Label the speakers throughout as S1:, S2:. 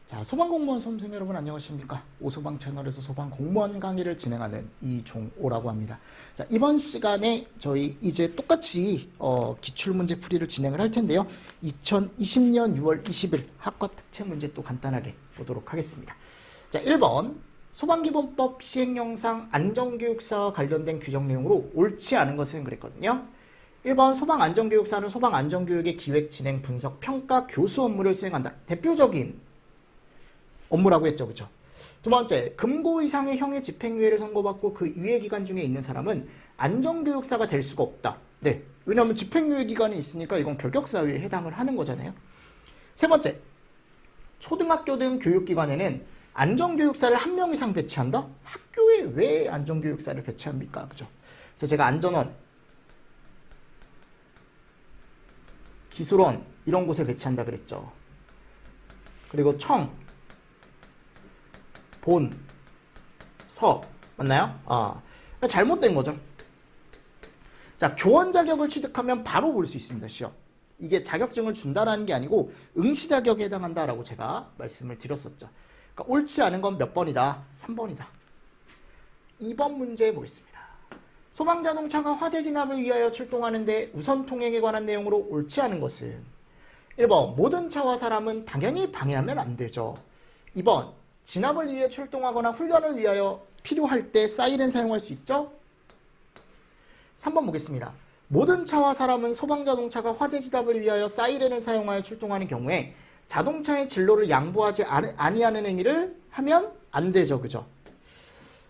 S1: 자, 소방공무원 수험생 여러분 안녕하십니까? 오소방 채널에서 소방공무원 강의를 진행하는 이종오라고 합니다. 자, 이번 시간에 저희 이제 똑같이 기출문제 풀이를 진행을 할 텐데요. 2020년 6월 20일 학과 특채 문제 또 간단하게 보도록 하겠습니다. 자, 1번 소방기본법 시행령상 안전교육사와 관련된 규정 내용으로 옳지 않은 것은 그랬거든요. 1번 소방안전교육사는 소방안전교육의 기획, 진행, 분석, 평가, 교수 업무를 수행한다. 대표적인 업무라고 했죠. 그죠? 두 번째, 금고 이상의 형의 집행유예를 선고받고 그 유예 기간 중에 있는 사람은 안전교육사가 될 수가 없다. 네. 왜냐하면 집행유예 기간이 있으니까 이건 결격사유에 해당을 하는 거잖아요. 세 번째, 초등학교 등 교육기관에는 안전교육사를 한 명 이상 배치한다? 학교에 왜 안전교육사를 배치합니까? 그죠? 그래서 제가 안전원, 기술원 이런 곳에 배치한다 그랬죠. 그리고 청, 본, 서 맞나요? 잘못된 거죠. 자, 교원 자격을 취득하면 바로 볼 수 있습니다. 시험. 이게 자격증을 준다라는 게 아니고 응시 자격에 해당한다라고 제가 말씀을 드렸었죠. 그러니까 옳지 않은 건 몇 번이다? 3번이다. 2번 문제 보겠습니다. 소방자동차가 화재 진압을 위하여 출동하는데 우선 통행에 관한 내용으로 옳지 않은 것은 1번 모든 차와 사람은 당연히 방해하면 안 되죠. 2번 진압을 위해 출동하거나 훈련을 위하여 필요할 때 사이렌 사용할 수 있죠? 3번 보겠습니다. 모든 차와 사람은 소방자동차가 화재 진압을 위하여 사이렌을 사용하여 출동하는 경우에 자동차의 진로를 양보하지 아니하는 행위를 하면 안 되죠. 그죠?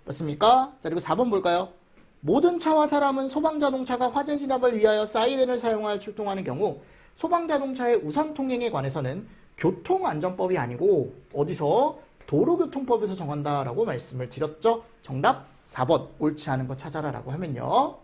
S1: 맞습니까? 자, 그리고 4번 볼까요? 모든 차와 사람은 소방자동차가 화재 진압을 위하여 사이렌을 사용하여 출동하는 경우 소방자동차의 우선 통행에 관해서는 교통안전법이 아니고 어디서? 도로교통법에서 정한다라고 말씀을 드렸죠. 정답 4번 옳지 않은 거 찾아라라고 하면요.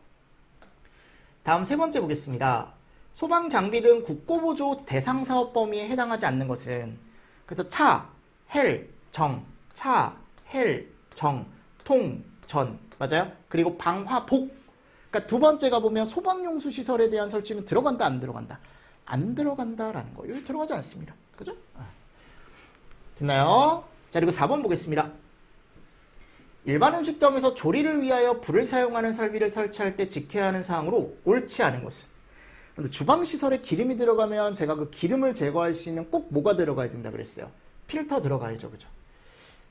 S1: 다음 세 번째 보겠습니다. 소방장비 등 국고보조 대상사업 범위에 해당하지 않는 것은 그래서 차, 헬, 정, 차, 헬, 정, 통, 전 맞아요? 그리고 방화, 복 그러니까 두 번째가 보면 소방용수 시설에 대한 설치는 들어간다 안 들어간다? 안 들어간다라는 거. 여기 들어가지 않습니다. 그죠? 됐나요? 자, 그리고 4번 보겠습니다. 일반 음식점에서 조리를 위하여 불을 사용하는 설비를 설치할 때 지켜야 하는 사항으로 옳지 않은 것은 근데 주방시설에 기름이 들어가면 제가 그 기름을 제거할 수 있는 꼭 뭐가 들어가야 된다 그랬어요? 필터 들어가야죠. 그죠?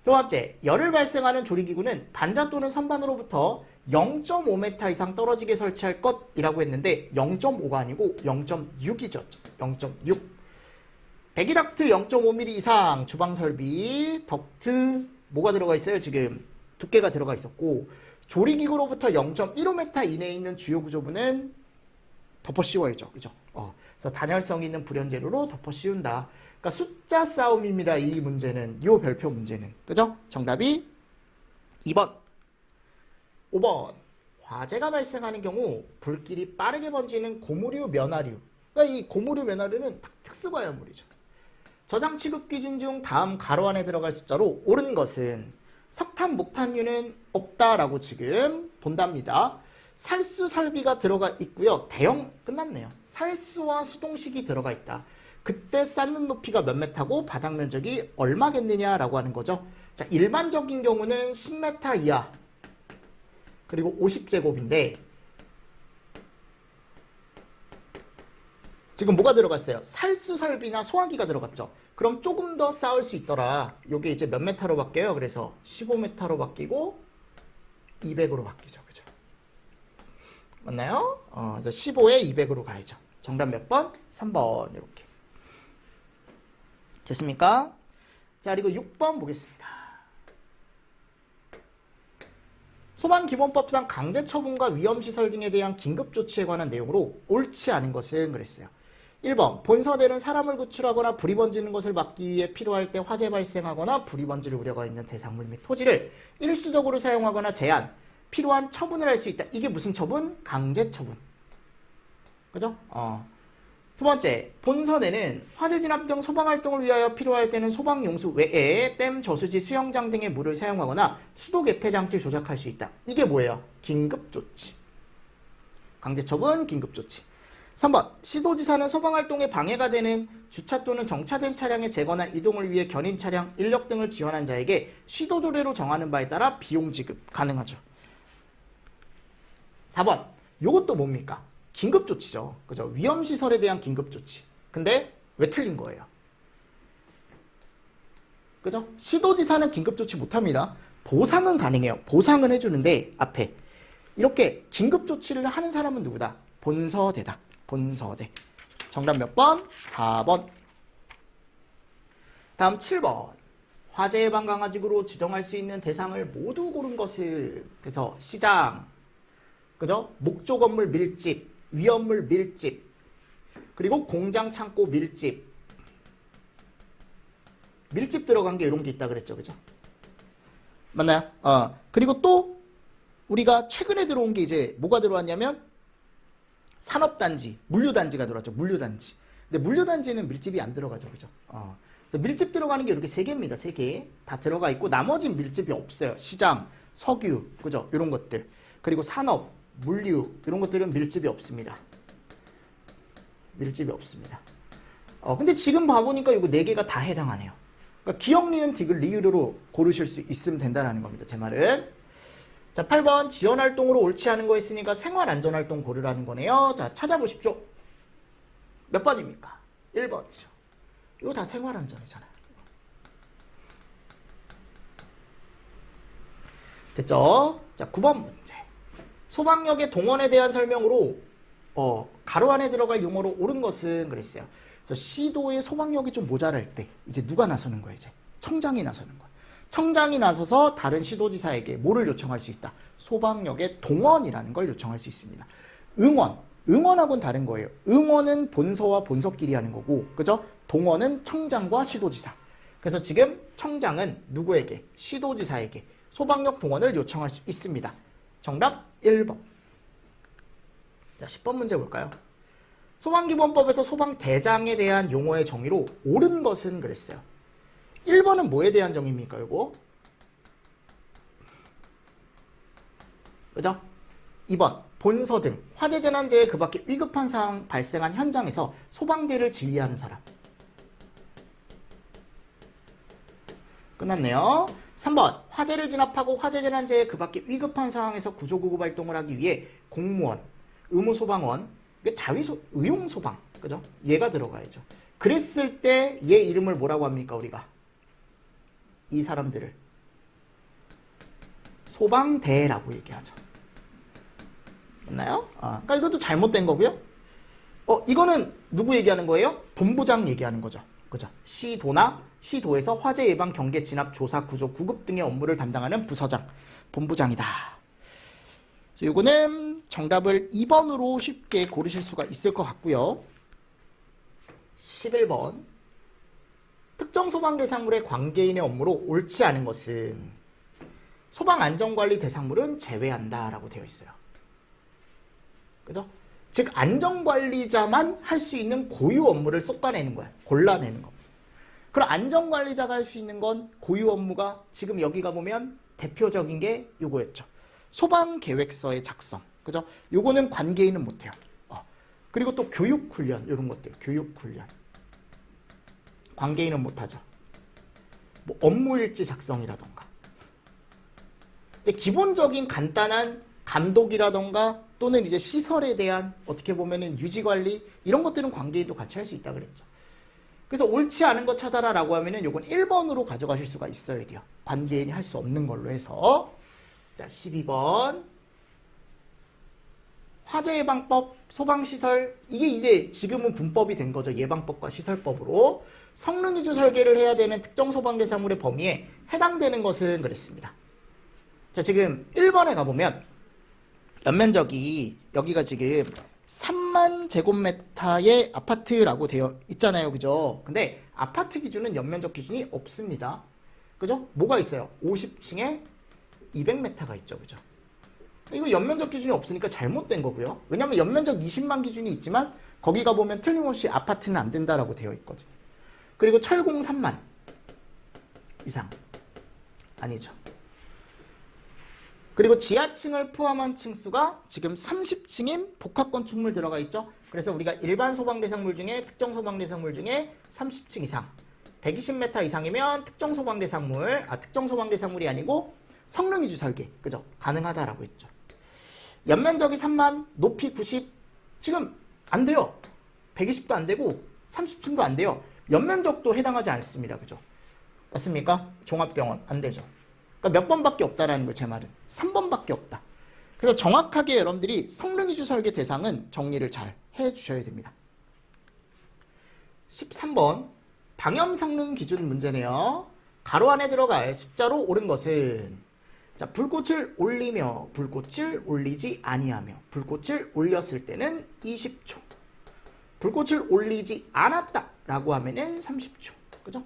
S1: 두 번째, 열을 발생하는 조리기구는 반자 또는 선반으로부터 0.5m 이상 떨어지게 설치할 것이라고 했는데 0.5가 아니고 0.6이죠. 0.6. 배기락트 0.5mm 이상 주방설비, 덕트 뭐가 들어가 있어요? 지금 두께가 들어가 있었고 조리기구로부터 0.15m 이내에 있는 주요 구조부는 덮어 씌워야죠. 그죠? 그래서 단열성 있는 불연재료로 덮어 씌운다. 그러니까 숫자 싸움입니다. 이 문제는. 이 별표 문제는. 그죠? 정답이 2번. 5번. 화재가 발생하는 경우 불길이 빠르게 번지는 고무류, 면화류. 그러니까 이 고무류, 면화류는 특수과열물이죠. 저장 취급 기준 중 다음 가로 안에 들어갈 숫자로 옳은 것은 석탄, 목탄류는 없다라고 지금 본답니다. 살수 설비가 들어가 있고요. 대형 끝났네요. 살수와 수동식이 들어가 있다. 그때 쌓는 높이가 몇 메타고 바닥 면적이 얼마겠느냐라고 하는 거죠. 자, 일반적인 경우는 10m 이하 그리고 50제곱인데 지금 뭐가 들어갔어요? 살수 설비나 소화기가 들어갔죠. 그럼 조금 더 쌓을 수 있더라. 이게 이제 몇 메타로 바뀌어요? 그래서 15m로 바뀌고 200으로 바뀌죠. 그죠? 맞나요? 그래서 15에 200으로 가야죠. 정답 몇 번? 3번 이렇게. 됐습니까? 자, 그리고 6번 보겠습니다. 소방기본법상 강제처분과 위험시설 등에 대한 긴급조치에 관한 내용으로 옳지 않은 것은 그랬어요. 1번 본서대는 사람을 구출하거나 불이 번지는 것을 막기 위해 필요할 때 화재 발생하거나 불이 번질 우려가 있는 대상물 및 토지를 일시적으로 사용하거나 제한, 필요한 처분을 할 수 있다. 이게 무슨 처분? 강제처분. 그죠? 두 번째, 본선에는 화재 진압 등 소방활동을 위하여 필요할 때는 소방용수 외에 댐, 저수지, 수영장 등의 물을 사용하거나 수도 개폐 장치를 조작할 수 있다. 이게 뭐예요? 긴급조치. 강제처분, 긴급조치. 3번 시도지사는 소방활동에 방해가 되는 주차 또는 정차된 차량의 제거나 이동을 위해 견인 차량, 인력 등을 지원한 자에게 시도조례로 정하는 바에 따라 비용 지급 가능하죠. 4번 요것도 뭡니까? 긴급조치죠. 그죠? 위험시설에 대한 긴급조치. 근데 왜 틀린 거예요? 그죠? 시도지사는 긴급조치 못합니다. 보상은 가능해요. 보상은 해주는데 앞에 이렇게 긴급조치를 하는 사람은 누구다? 본서대다. 본서대. 정답 몇 번? 4번. 다음 7번. 화재 예방 강화직으로 지정할 수 있는 대상을 모두 고른 것을. 그래서 시장, 그죠? 목조 건물 밀집, 위험물 밀집, 그리고 공장 창고 밀집. 밀집 들어간 게 이런 게 있다 그랬죠, 그죠? 맞나요? 그리고 또 우리가 최근에 들어온 게 이제 뭐가 들어왔냐면 산업단지, 물류단지가 들어왔죠. 물류단지. 근데 물류단지는 밀집이 안 들어가죠, 그죠? 그래서 밀집 들어가는 게 이렇게 3개입니다. 3개 다 들어가 있고 나머지는 밀집이 없어요. 시장, 석유, 그죠? 이런 것들. 그리고 산업, 물류 이런 것들은 밀집이 없습니다. 밀집이 없습니다. 근데 지금 봐보니까 이거 4개가 다 해당하네요. 그러니까 기역, 니은, 디귿, 리을로 고르실 수 있으면 된다는 겁니다. 제 말은. 자, 8번 지원활동으로 옳지 않은 거 했으니까 생활안전활동 고르라는 거네요. 자, 찾아보십시오. 몇 번입니까? 1번이죠. 이거 다 생활안전이잖아요. 됐죠? 자, 9번 문제. 소방역의 동원에 대한 설명으로 가로 안에 들어갈 용어로 옳은 것은 그랬어요. 그래서 시도의 소방력이 좀 모자랄 때 이제 누가 나서는 거예요? 이제 청장이 나서는 거예요. 청장이 나서서 다른 시도지사에게 뭐를 요청할 수 있다? 소방력의 동원이라는 걸 요청할 수 있습니다. 응원, 응원하고는 다른 거예요. 응원은 본서와 본서끼리 하는 거고, 그죠? 동원은 청장과 시도지사. 그래서 지금 청장은 누구에게? 시도지사에게 소방력 동원을 요청할 수 있습니다. 정답 1번. 자, 10번 문제 볼까요? 소방기본법에서 소방대장에 대한 용어의 정의로 옳은 것은 그랬어요. 1번은 뭐에 대한 정의입니까, 요거? 그죠? 2번, 본서 등 화재재난재해 그 밖에 위급한 상황 발생한 현장에서 소방대를 지휘하는 사람. 끝났네요. 3번, 화재를 진압하고 화재재난재해 그 밖에 위급한 상황에서 구조구급 활동을 하기 위해 공무원, 의무소방원, 의용소방, 그죠? 얘가 들어가야죠. 그랬을 때 얘 이름을 뭐라고 합니까, 우리가? 이 사람들을 소방대라고 얘기하죠. 맞나요? 그러니까 이것도 잘못된 거고요. 이거는 누구 얘기하는 거예요? 본부장 얘기하는 거죠. 그죠? 시도나 시도에서 화재 예방, 경계, 진압, 조사, 구조, 구급 등의 업무를 담당하는 부서장, 본부장이다. 이거는 정답을 2번으로 쉽게 고르실 수가 있을 것 같고요. 11번. 특정 소방 대상물의 관계인의 업무로 옳지 않은 것은 소방안전관리 대상물은 제외한다 라고 되어 있어요. 그죠? 즉 안전관리자만 할 수 있는 고유 업무를 쏟아내는 거야. 골라내는 거. 그럼 안전관리자가 할 수 있는 건 고유 업무가 지금 여기가 보면 대표적인 게 요거였죠. 소방계획서의 작성. 그죠? 요거는 관계인은 못해요. 그리고 또 교육훈련, 이런 것들. 교육훈련. 관계인은 못하죠. 뭐 업무일지 작성이라던가. 근데 기본적인 간단한 감독이라던가 또는 이제 시설에 대한 어떻게 보면은 유지관리 이런 것들은 관계인도 같이 할 수 있다 그랬죠. 그래서 옳지 않은 거 찾아라 라고 하면은 요건 1번으로 가져가실 수가 있어야 돼요. 관계인이 할 수 없는 걸로 해서. 자, 12번. 화재예방법, 소방시설, 이게 이제 지금은 분법이 된 거죠. 예방법과 시설법으로. 성능위주 설계를 해야 되는 특정 소방대상물의 범위에 해당되는 것은 그랬습니다. 자, 지금 1번에 가보면 연면적이 여기가 지금 3만 제곱미터의 아파트라고 되어 있잖아요. 그죠? 근데 아파트 기준은 연면적 기준이 없습니다. 그죠? 뭐가 있어요? 50층에 200m가 있죠. 그죠? 이거 연면적 기준이 없으니까 잘못된 거고요. 왜냐면 연면적 20만 기준이 있지만 거기 가보면 틀림없이 아파트는 안 된다라고 되어 있거든요. 그리고 철공 3만 이상. 아니죠. 그리고 지하층을 포함한 층수가 지금 30층인 복합 건축물 들어가 있죠. 그래서 우리가 일반 소방 대상물 중에 특정 소방 대상물 중에 30층 이상 120m 이상이면 특정 소방 대상물이 아니고 성능 위주 설계, 그죠? 가능하다라고 했죠. 연면적이 3만, 높이 90, 지금 안 돼요. 120도 안 되고 30층도 안 돼요. 연면적도 해당하지 않습니다, 그죠? 맞습니까? 종합병원 안 되죠. 그러니까 몇 번밖에 없다라는 거 제 말은 3번밖에 없다. 그래서 정확하게 여러분들이 성능 위주 설계 대상은 정리를 잘 해주셔야 됩니다. 13번 방염 성능 기준 문제네요. 가로 안에 들어갈 숫자로 옳은 것은 자, 불꽃을 올리며 불꽃을 올리지 아니하며 불꽃을 올렸을 때는 20초. 불꽃을 올리지 않았다 라고 하면은 30초. 그죠?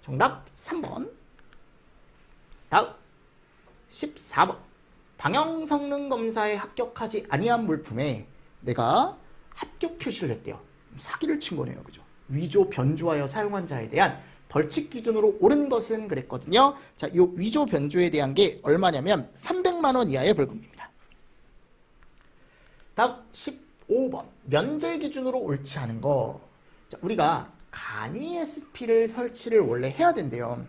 S1: 정답 3번. 다음 14번 방영 성능 검사에 합격하지 아니한 물품에 내가 합격 표시를 했대요. 사기를 친 거네요. 그죠? 위조 변조하여 사용한 자에 대한 벌칙 기준으로 옳은 것은 그랬거든요. 자, 이 위조 변조에 대한 게 얼마냐면 300만 원 이하의 벌금입니다. 다음 15번 면제 기준으로 옳지 않은 거. 자, 우리가 간이 SP를 설치를 원래 해야 된대요.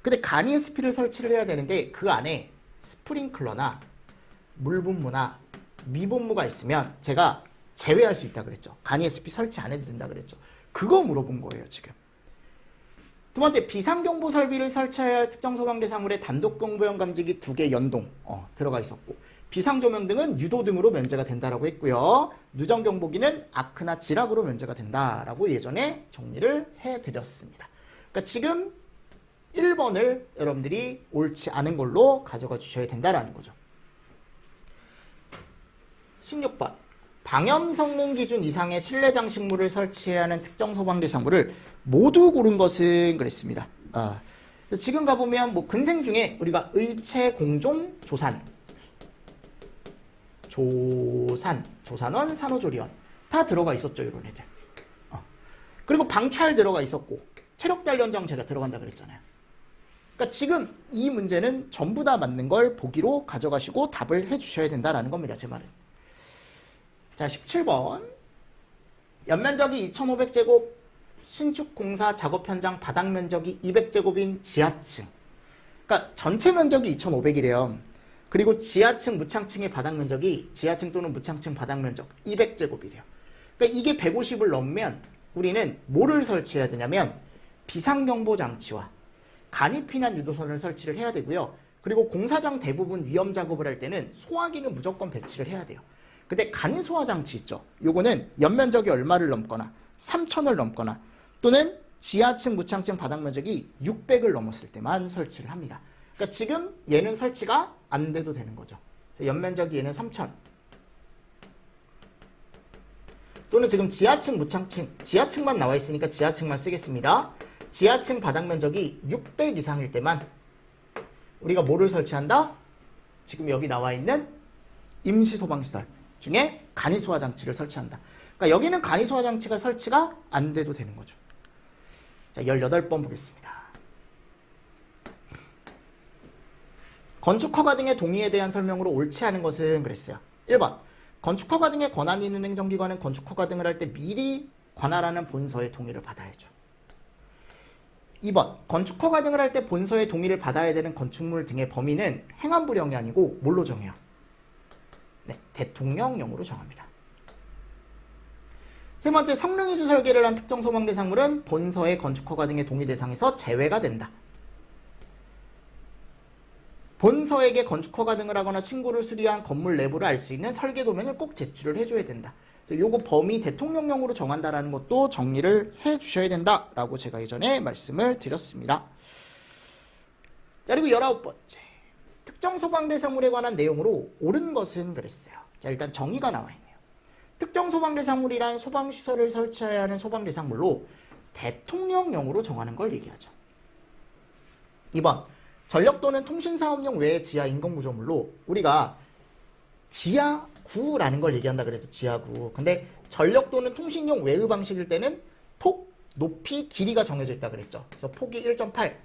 S1: 근데 간이 SP를 설치를 해야 되는데 그 안에 스프링클러나 물분무나 미분무가 있으면 제가 제외할 수 있다 그랬죠. 간이 SP 설치 안 해도 된다 그랬죠. 그거 물어본 거예요, 지금. 두 번째, 비상경보 설비를 설치해야 할 특정 소방 대상물에 단독경보용 감지기 2개 연동 들어가 있었고, 비상조명 등은 유도 등으로 면제가 된다라고 했고요. 누전경보기는 아크나 지락으로 면제가 된다라고 예전에 정리를 해드렸습니다. 그러니까 지금 1번을 여러분들이 옳지 않은 걸로 가져가 주셔야 된다라는 거죠. 16번 방염 성능 기준 이상의 실내 장식물을 설치해야 하는 특정 소방 대상물을 모두 고른 것은 그랬습니다. 지금 가보면 뭐 근생 중에 우리가 의체 공종 조산, 조산원, 산후조리원 다 들어가 있었죠, 이런 애들. 그리고 방찰 들어가 있었고 체력 단련장 제가 들어간다 그랬잖아요. 그러니까 지금 이 문제는 전부 다 맞는 걸 보기로 가져가시고 답을 해주셔야 된다라는 겁니다, 제 말은. 자, 17번 연면적이 2500제곱 신축공사 작업 현장 바닥 면적이 200제곱인 지하층. 그러니까 전체 면적이 2500이래요. 그리고 지하층, 무창층의 바닥 면적이 지하층 또는 무창층 바닥 면적 200제곱이래요. 그러니까 이게 150을 넘으면 우리는 뭐를 설치해야 되냐면 비상경보 장치와 간이피난 유도선을 설치를 해야 되고요. 그리고 공사장 대부분 위험 작업을 할 때는 소화기는 무조건 배치를 해야 돼요. 근데 간이 소화 장치 있죠. 요거는 연면적이 얼마를 넘거나 3000을 넘거나 또는 지하층, 무창층 바닥 면적이 600을 넘었을 때만 설치를 합니다. 그러니까 지금 얘는 설치가 안 돼도 되는 거죠. 연면적이 얘는 3000. 또는 지금 지하층, 무창층, 지하층만 나와 있으니까 지하층만 쓰겠습니다. 지하층 바닥 면적이 600 이상일 때만 우리가 뭐를 설치한다? 지금 여기 나와 있는 임시 소방시설 중에 간이 소화 장치를 설치한다. 그러니까 여기는 간이 소화 장치가 설치가 안 돼도 되는 거죠. 자, 18번 보겠습니다. 건축허가 등의 동의에 대한 설명으로 옳지 않은 것은 그랬어요. 1번 건축허가 등의 권한이 있는 행정기관은 건축허가 등을 할 때 미리 관할하는 본서의 동의를 받아야죠. 2번 건축허가 등을 할 때 본서의 동의를 받아야 되는 건축물 등의 범위는 행안부령이 아니고 뭘로 정해요? 네, 대통령령으로 정합니다. 세 번째, 성능위주 설계를 한 특정 소방 대상물은 본서의 건축허가 등의 동의 대상에서 제외가 된다. 본서에게 건축허가 등을 하거나 신고를 수리한 건물 내부를 알 수 있는 설계 도면을 꼭 제출을 해줘야 된다. 요거 범위 대통령령으로 정한다라는 것도 정리를 해주셔야 된다라고 제가 예전에 말씀을 드렸습니다. 자, 그리고 19번째. 특정 소방 대상물에 관한 내용으로 옳은 것은 그랬어요. 자, 일단 정의가 나와 있네요. 특정 소방 대상물이란 소방시설을 설치해야 하는 소방 대상물로 대통령령으로 정하는 걸 얘기하죠. 2번. 전력 또는 통신사업용 외의 지하 인공구조물로 우리가 지하구라는 걸 얘기한다 그랬죠. 지하구. 근데 전력 또는 통신용 외의 방식일 때는 폭, 높이, 길이가 정해져 있다 그랬죠. 그래서 폭이 1.8,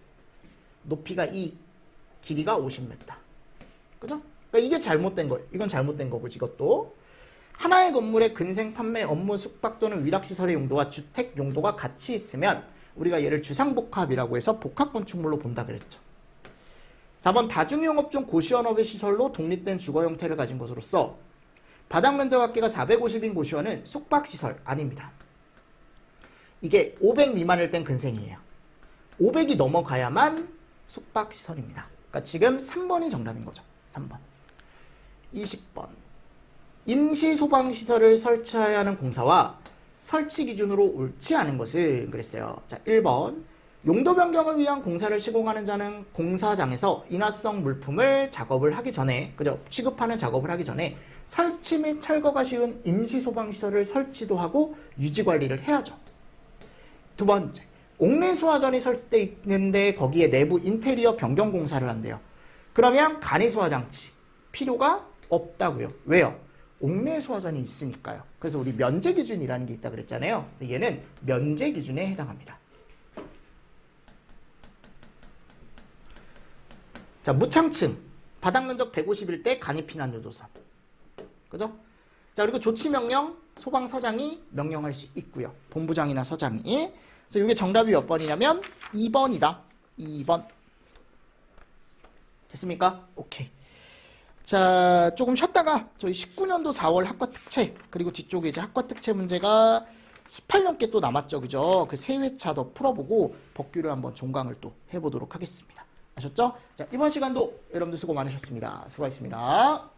S1: 높이가 2, 길이가 50m. 그죠? 그러니까 이게 잘못된 거예요. 이건 잘못된 거고, 이것도. 하나의 건물의 근생, 판매, 업무, 숙박 또는 위락시설의 용도와 주택 용도가 같이 있으면 우리가 얘를 주상복합이라고 해서 복합건축물로 본다 그랬죠. 4번 다중이용업 중 고시원업의 시설로 독립된 주거 형태를 가진 것으로서 바닥 면적 합계가 450인 고시원은 숙박시설 아닙니다. 이게 500 미만일 땐 근생이에요. 500이 넘어가야만 숙박시설입니다. 그러니까 지금 3번이 정답인 거죠. 3번. 20번. 임시소방시설을 설치해야 하는 공사와 설치 기준으로 옳지 않은 것은 그랬어요. 자, 1번. 용도 변경을 위한 공사를 시공하는 자는 공사장에서 인화성 물품을 작업을 하기 전에, 그죠? 취급하는 작업을 하기 전에 설치 및 철거가 쉬운 임시소방시설을 설치도 하고 유지관리를 해야죠. 두 번째. 옥내수화전이 설치되어 있는데 거기에 내부 인테리어 변경 공사를 한대요. 그러면 간이소화장치 필요가 없다고요. 왜요? 옥내수화전이 있으니까요. 그래서 우리 면제기준이라는 게 있다 그랬잖아요. 그래서 얘는 면제기준에 해당합니다. 자, 무창층 바닥 면적 150일 때 간이 피난 요조선. 그죠? 자, 그리고 조치명령 소방서장이 명령할 수 있고요. 본부장이나 서장이. 그래서 이게 정답이 몇 번이냐면 2번이다. 2번. 됐습니까? 오케이. 자, 조금 쉬었다가 저희 19년도 4월 학과 특채, 그리고 뒤쪽에 이제 학과 특채 문제가 18년께 또 남았죠. 그죠? 그 3회차 더 풀어보고 법규를 한번 종강을 또 해보도록 하겠습니다. 아셨죠? 자, 이번 시간도 여러분들 수고 많으셨습니다. 수고하셨습니다.